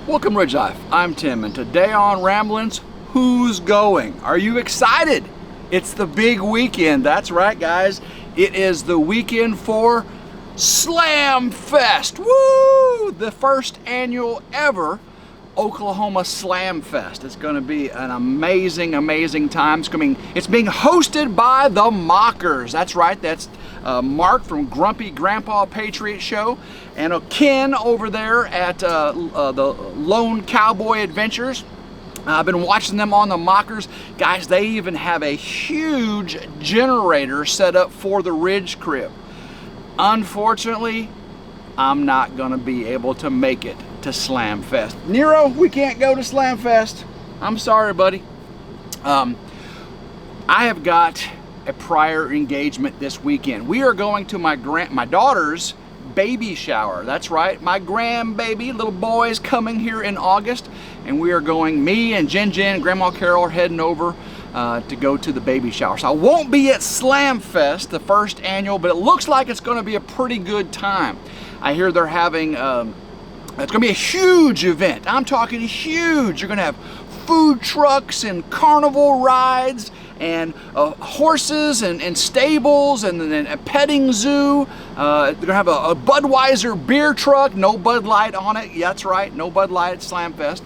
Welcome RidgeLife, I'm Tim, and today on Ramblings, who's going? Are you excited? It's the big weekend, that's right guys. It is the weekend for Slam Fest, woo! The first annual ever Oklahoma Slam Fest. It's going to be an amazing, amazing time. It's being hosted by the Mockers. That's right. That's Mark from Grumpy Grandpa Patriot Show, and Ken over there at the Lone Cowboy Adventures. I've been watching them on the Mockers. Guys, they even have a huge generator set up for the Ridge Crib. Unfortunately, I'm not going to be able to make it to Slam Fest. Nero, we can't go to Slam Fest. I'm sorry, buddy. I have got a prior engagement this weekend. We are going to my daughter's baby shower. That's right, my grandbaby, little boy, is coming here in August, and we are going, me and Jen, Grandma Carol are heading over to go to the baby shower. So I won't be at Slam Fest, the first annual, but it looks like it's going to be a pretty good time. I hear they're having it's going to be a huge event. I'm talking huge. You're going to have food trucks and carnival rides and horses and stables and then a petting zoo. They're going to have a Budweiser beer truck, no Bud Light on it. Yeah, that's right, no Bud Light at Slam Fest.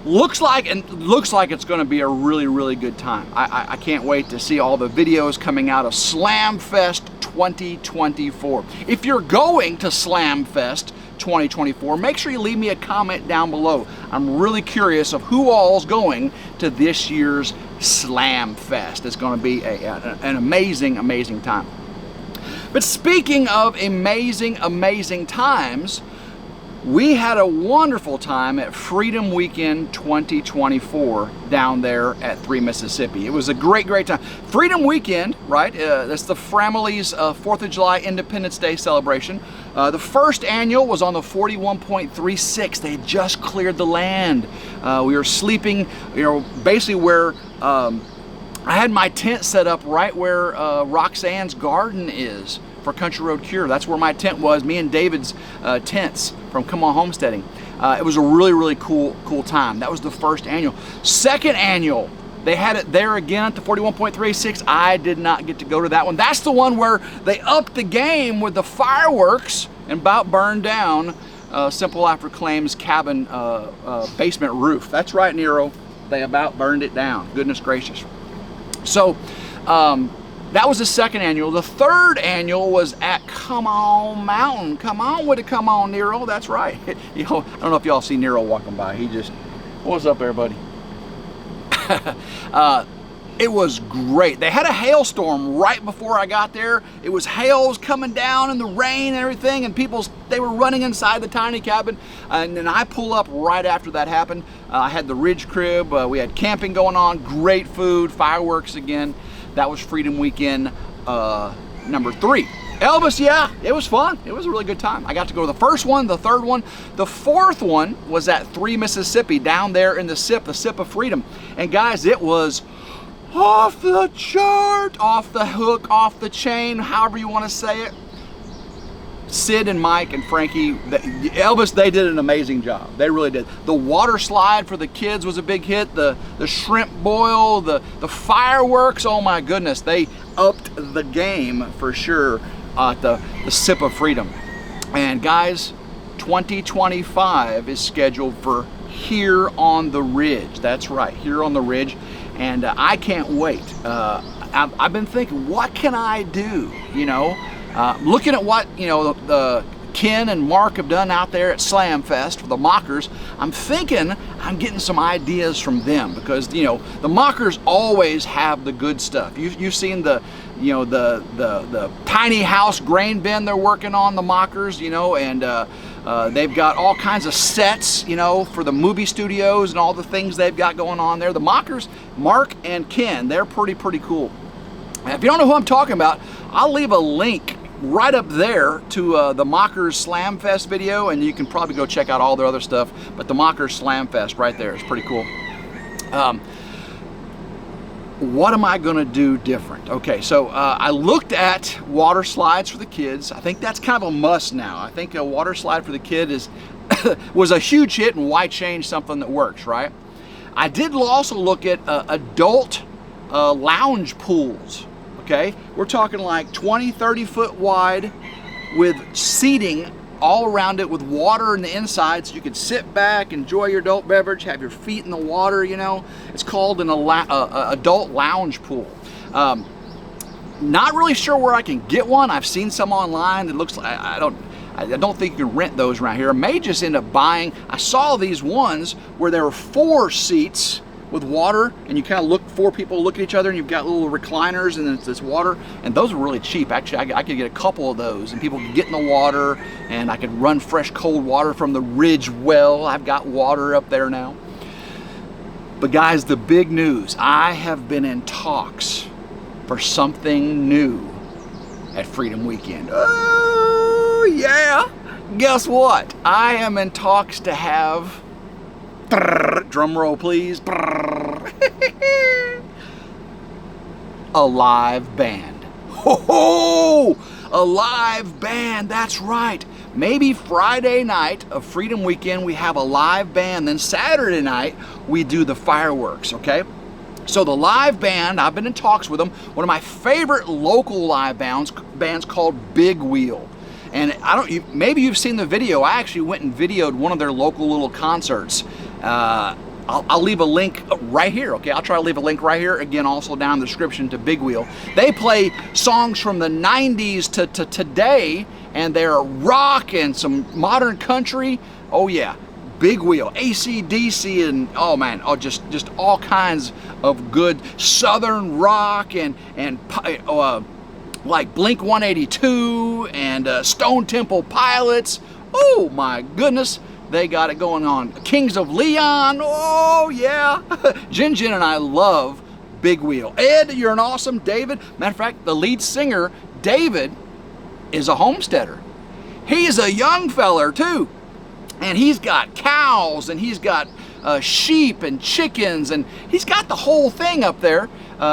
Looks like it's going to be a really, really good time. I can't wait to see all the videos coming out of Slam Fest 2024. If you're going to Slam Fest 2024, make sure you leave me a comment down below. I'm really curious of who all's going to this year's Slam Fest. It's going to be an amazing, amazing time. But speaking of amazing, amazing times, we had a wonderful time at Freedom Weekend 2024 down there at 3 Mississippi. It was a great, great time. Freedom Weekend, right? That's the family's 4th of July Independence Day celebration. The first annual was on the 41.36. They had just cleared the land. We were sleeping, basically where I had my tent set up right where Roxanne's garden is for Country Road Cure. That's where my tent was, me and David's tents from Come On Homesteading. It was a really, really cool time. That was the first annual. Second annual, they had it there again at the 41.36. I did not get to go to that one. That's the one where they upped the game with the fireworks and about burned down Simple After Claims cabin basement roof. That's right, Nero. They about burned it down. Goodness gracious. So, that was the second annual. The third annual was at Come On Mountain. Come on with it, come on, Nero. That's right. I don't know if y'all see Nero walking by. What's up, everybody? It was great. They had a hailstorm right before I got there. It was hails coming down and the rain and everything, and they were running inside the tiny cabin. And then I pull up right after that happened. I had the Ridge Crib. We had camping going on. Great food, fireworks again. That was Freedom Weekend number 3. Elvis, yeah, it was fun. It was a really good time. I got to go to the first one, the third one. The fourth one was at 3 Mississippi, down there in the sip of freedom. And guys, it was off the chart, off the hook, off the chain, however you want to say it. Sid and Mike and Frankie, Elvis, they did an amazing job. They really did. The water slide for the kids was a big hit. The shrimp boil, the fireworks, oh my goodness. They upped the game for sure at the Sip of Freedom. And guys, 2025 is scheduled for here on the Ridge. That's right, here on the Ridge. And I can't wait. I've been thinking, what can I do, looking at what the Ken and Mark have done out there at Slam Fest for the Mockers. I'm thinking I'm getting some ideas from them because the Mockers always have the good stuff. You've seen the tiny house grain bin they're working on, the Mockers, and they've got all kinds of sets, for the movie studios and all the things they've got going on there. The Mockers, Mark and Ken, they're pretty cool. If you don't know who I'm talking about, I'll leave a link right up there to the Mockers Slam Fest video, and you can probably go check out all their other stuff, but the Mockers Slam Fest right there is pretty cool. what am I going to do different? Okay, so I looked at water slides for the kids. I think that's kind of a must now. I think a water slide for the kid was a huge hit, and why change something that works, right? I did also look at adult lounge pools, okay? We're talking like 20, 30 foot wide with seating all around it with water in the inside, so you can sit back, enjoy your adult beverage, have your feet in the water, you know. It's called an adult lounge pool. Not really sure where I can get one. I've seen some online that looks like, I don't think you can rent those around here. I may just end up buying. I saw these ones where there were 4 seats with water, and you kind of four people look at each other, and you've got little recliners, and then it's this water, and those are really cheap. Actually, I could get a couple of those, and people could get in the water, and I could run fresh cold water from the Ridge well. I've got water up there now. But guys, the big news, I have been in talks for something new at Freedom Weekend. Oh yeah, guess what? I am in talks to have, drum roll please, a live band. Ho ho! A live band, that's right. Maybe Friday night of Freedom Weekend we have a live band, then Saturday night we do the fireworks, okay? So the live band, I've been in talks with them. One of my favorite local live bands called Big Wheel. And maybe you've seen the video. I actually went and videoed one of their local little concerts. I'll leave a link right here, okay? I'll try to leave a link right here, again, also down in the description, to Big Wheel. They play songs from the 90s to today, and they're rock and some modern country. Oh yeah, Big Wheel, AC/DC, and oh man, just all kinds of good southern rock and like Blink-182 and Stone Temple Pilots. Oh my goodness, they got it going on. Kings of Leon, oh yeah. Jin and I love Big Wheel. Ed, you're an awesome. David, matter of fact, the lead singer, David, is a homesteader. He's a young feller too. And he's got cows, and he's got sheep and chickens, and he's got the whole thing up there.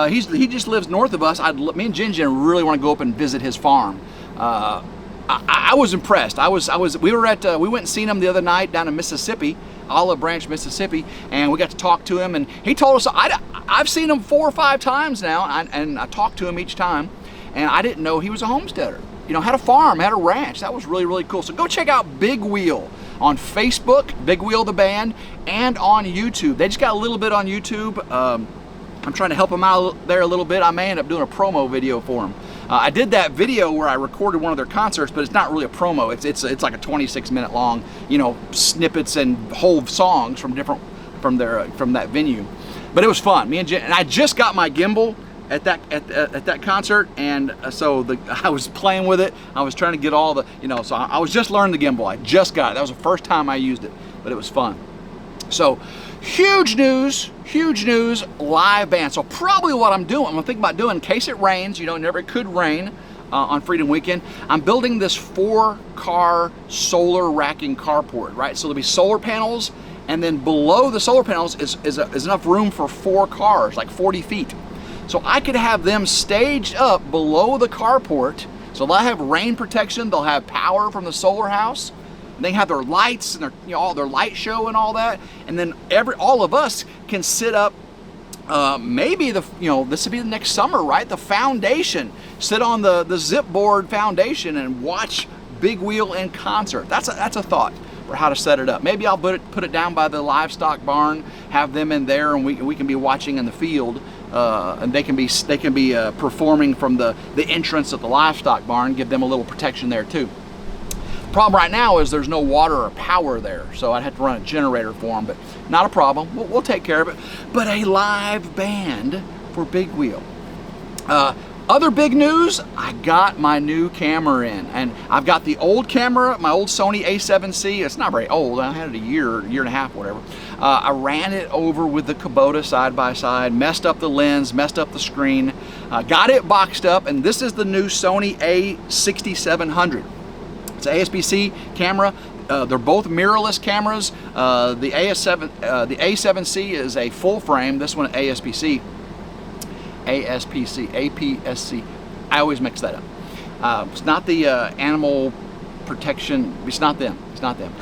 He just lives north of us. Me and Jin really want to go up and visit his farm. I was impressed. We went and seen him the other night down in Mississippi, Olive Branch, Mississippi, and we got to talk to him, and he told us, I've seen him 4 or 5 times now, and I talked to him each time, and I didn't know he was a homesteader. You know, had a farm, had a ranch. That was really, really cool. So go check out Big Wheel on Facebook, Big Wheel the band, and on YouTube. They just got a little bit on YouTube. I'm trying to help them out there a little bit. I may end up doing a promo video for them. I did that video where I recorded one of their concerts, but it's not really a promo. It's like a 26-minute long, you know, snippets and whole songs from that venue. But it was fun. Me and Jen, and I just got my gimbal at that concert, and so I was playing with it. I was trying to get all the, you know, so I was just learning the gimbal. I just got it. That was the first time I used it, but it was fun. So huge news, live band. So probably what I'm doing, I'm gonna think about doing, in case it rains, you know, it could rain on Freedom Weekend, I'm building this 4-car solar racking carport, right? So there'll be solar panels, and then below the solar panels is enough room for 4 cars, like 40 feet. So I could have them staged up below the carport, so they'll have rain protection, they'll have power from the solar house, and they have their lights and their, you know, all their light show and all that, and then all of us can sit up. Maybe this would be the next summer, right? The foundation, sit on the zip board foundation and watch Big Wheel in concert. That's a thought for how to set it up. Maybe I'll put it down by the livestock barn, have them in there, and we can be watching in the field. And they can be performing from the entrance of the livestock barn, give them a little protection there too. Problem right now is there's no water or power there, so I'd have to run a generator for them, but not a problem. We'll take care of it. But a live band for Big Wheel. Other big news, I got my new camera in, and I've got the old camera, my old Sony A7C. It's not very old. I had it a year and a half, whatever. I ran it over with the Kubota side by side, messed up the lens, messed up the screen, got it boxed up, and this is the new Sony A6700. It's an ASPC camera. They're both mirrorless cameras. The A7C is a full frame. This one ASPC. APSC. I always mix that up. It's not the animal protection. It's not them. It's not them.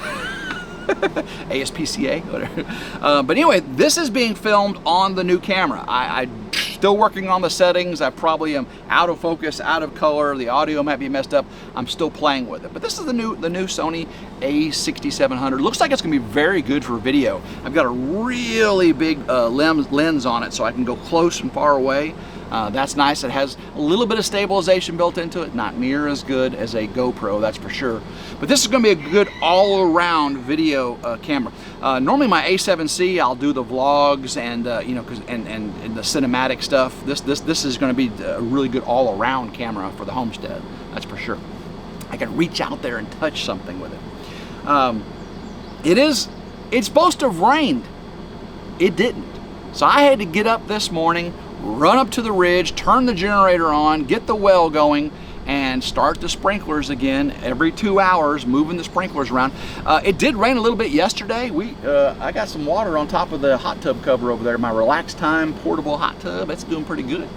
ASPCA, whatever. But anyway, this is being filmed on the new camera. I'm still working on the settings. I probably am out of focus, out of color. The audio might be messed up. I'm still playing with it. But this is the new Sony A6700. Looks like it's going to be very good for video. I've got a really big lens on it, so I can go close and far away. That's nice. It has a little bit of stabilization built into it. Not near as good as a GoPro, that's for sure. But this is going to be a good all-around video camera. Normally my A7C, I'll do the vlogs and you know, and the cinematic stuff. This is going to be a really good all-around camera for the homestead. That's for sure. I can reach out there and touch something with it. It's supposed to have rained. It didn't. So I had to get up this morning, run up to the ridge, turn the generator on, get the well going, and start the sprinklers again every 2 hours, moving the sprinklers around. It did rain a little bit yesterday. I got some water on top of the hot tub cover over there, my Relax Time portable hot tub. It's doing pretty good.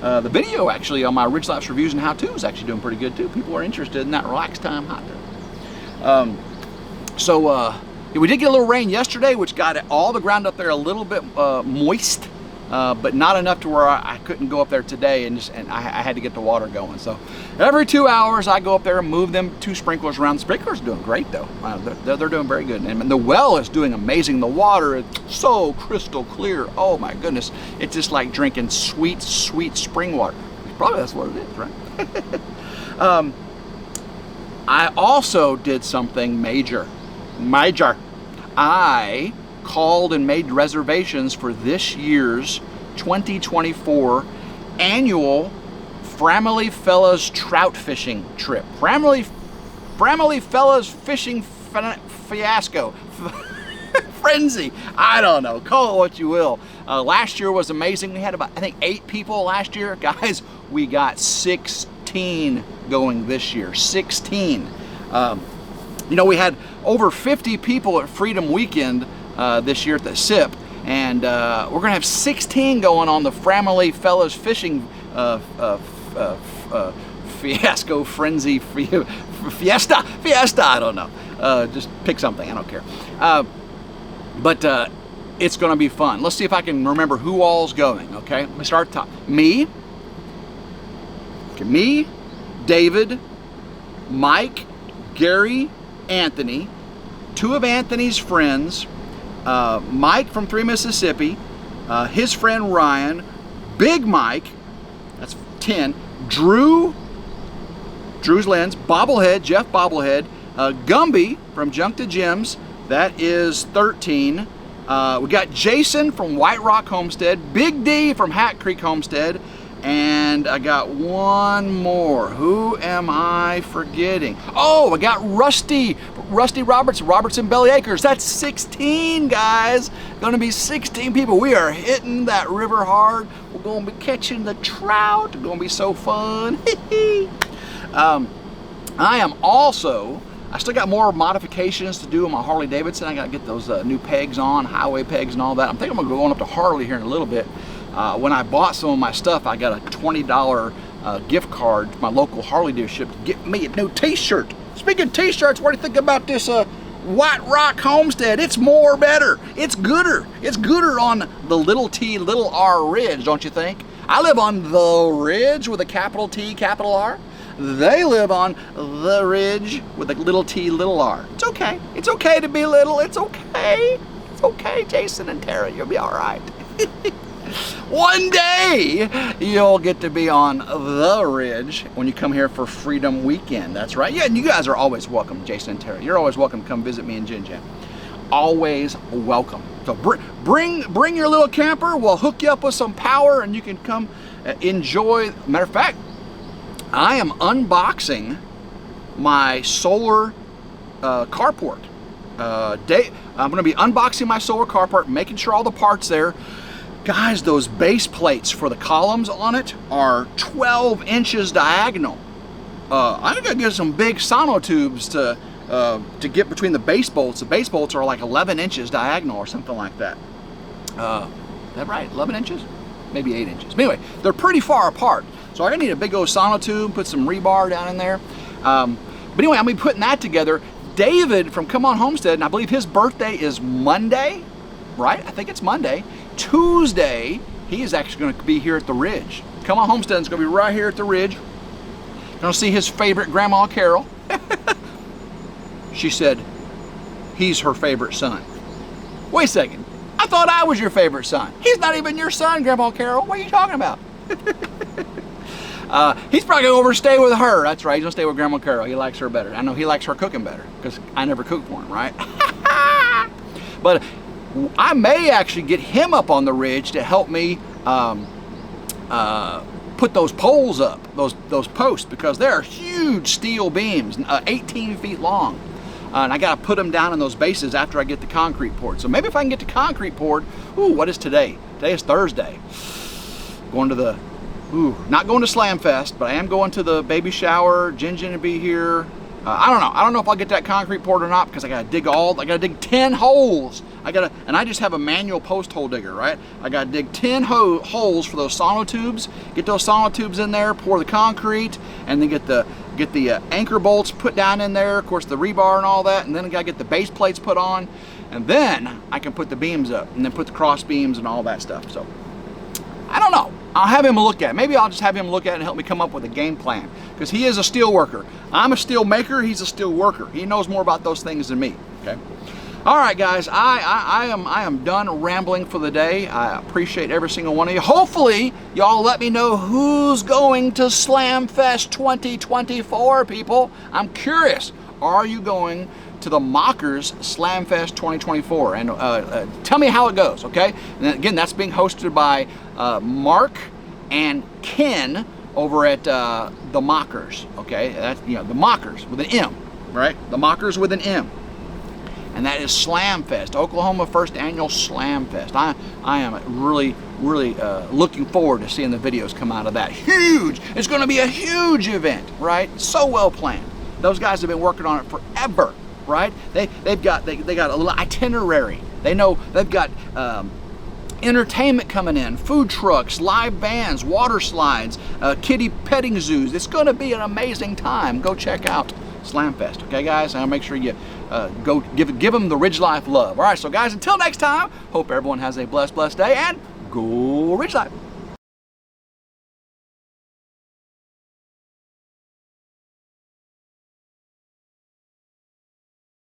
The video actually on my RidgeLife's Reviews and How-Tos is actually doing pretty good too. People are interested in that Relax Time hot tub. We did get a little rain yesterday, which got all the ground up there a little bit moist. But not enough to where I couldn't go up there today, and I had to get the water going. So every 2 hours I go up there and move them 2 sprinklers around. The sprinklers are doing great though. They're doing very good, and the well is doing amazing. The water is so crystal clear. Oh my goodness, it's just like drinking sweet, sweet spring water. Probably that's what it is, right? I also did something major. I called and made reservations for this year's 2024 annual Family Fellas trout fishing trip. Family Fellas fishing fiasco. Frenzy. I don't know. Call it what you will. Last year was amazing. We had about, I think, 8 people last year. Guys, we got 16 going this year. 16. You know, we had over 50 people at Freedom Weekend this year at the SIP, and we're gonna have 16 going on the Family Fellas fishing fiasco, frenzy, fiesta, I don't know. Just pick something, I don't care. But it's gonna be fun. Let's see if I can remember who all's going, okay? Let me start at the top. Me, David, Mike, Gary, Anthony, 2 of Anthony's friends, Mike from 3 Mississippi, his friend Ryan, Big Mike, that's 10, Drew's Lens, Bobblehead, Jeff Bobblehead, Gumby from Junk to Gems, that is 13. We got Jason from White Rock Homestead, Big D from Hat Creek Homestead, and I got one more. Who am I forgetting? Oh, I got Rusty Robertson Belly Acres. That's 16, guys. Gonna be 16 people. We are hitting that river hard. We're gonna be catching the trout. It's gonna be so fun. I still got more modifications to do on my Harley Davidson. I gotta get those new pegs on, highway pegs and all that. I'm thinking I'm gonna go on up to Harley here in a little bit. When I bought some of my stuff, I got a $20 gift card to my local Harley dealership to get me a new t-shirt. Speaking of t-shirts, what do you think about this White Rock Homestead? It's more better. It's gooder. It's gooder on the little T, little R Ridge, don't you think? I live on the Ridge with a capital T, capital R. They live on the Ridge with a little T, little R. It's okay. It's okay to be little. It's okay. It's okay, Jason and Tara. You'll be all right. One day you'll get to be on the Ridge when you come here for Freedom Weekend. That's right. Yeah, and you guys are always welcome, Jason and Terry. You're always welcome to come visit me in Gin Jam. Always welcome. So bring your little camper. We'll hook you up with some power, and you can come enjoy. Matter of fact, I am unboxing my solar carport. I'm going to be unboxing my solar carport, making sure all the parts there. Guys, those base plates for the columns on it are 12 inches diagonal. I gotta get some big sonotubes to get between the base bolts. The base bolts are like 11 inches diagonal or something like that. Is that right? 11 inches? maybe 8 inches. But anyway, they're pretty far apart. So I'm gonna need a big old sonotube, put some rebar down in there. But anyway, I'm gonna be putting that together. David from Come On Homestead, and I believe his birthday is Monday, right? I think it's Monday. Tuesday, he is actually gonna be here at the Ridge. Come On Homestead is gonna be right here at the Ridge. Gonna see his favorite Grandma Carol. She said he's her favorite son. Wait a second, I thought I was your favorite son. He's not even your son, Grandma Carol. What are you talking about? He's probably gonna overstay with her. That's right, he's gonna stay with Grandma Carol. He likes her better. I know he likes her cooking better because I never cook for him, right? But I may actually get him up on the ridge to help me put those poles up, those posts, because they're huge steel beams, 18 feet long. And I gotta put them down in those bases after I get the concrete poured. So maybe if I can get the concrete poured, ooh, what is today? Today is Thursday. Going to the, not going to Slam Fest, but I am going to the baby shower. Jinjin will be here. I don't know if I'll get that concrete poured or not, because I gotta dig 10 holes. And I just have a manual post hole digger, right? I gotta dig 10 holes for those sonotubes, get those sonotubes in there, pour the concrete, and then get the anchor bolts put down in there, of course the rebar and all that, and then I gotta get the base plates put on, and then I can put the beams up, and then put the cross beams and all that stuff. So, I don't know. I'll have him look at it. Maybe I'll just have him look at it and help me come up with a game plan, because he is a steel worker. I'm a steel maker, he's a steel worker. He knows more about those things than me, okay? All right, guys, I am done rambling for the day. I appreciate every single one of you. Hopefully, y'all let me know who's going to Slam Fest 2024, people. I'm curious. Are you going to the Mockers Slam Fest 2024? And tell me how it goes, okay? And again, that's being hosted by Mark and Ken over at the Mockers, okay? That's, you know, the Mockers with an M, right? The Mockers with an M. And that is Slam Fest, Oklahoma first annual Slam Fest. I am really looking forward to seeing the videos come out of that. Huge! It's going to be a huge event, right? So well planned. Those guys have been working on it forever, right? They got a little itinerary. They know they've got entertainment coming in, food trucks, live bands, water slides, kitty petting zoos. It's going to be an amazing time. Go check out Slam Fest, okay, guys? And make sure you go give them the RidgeLife love. All right, so guys, until next time, hope everyone has a blessed day, and go Ridge Life.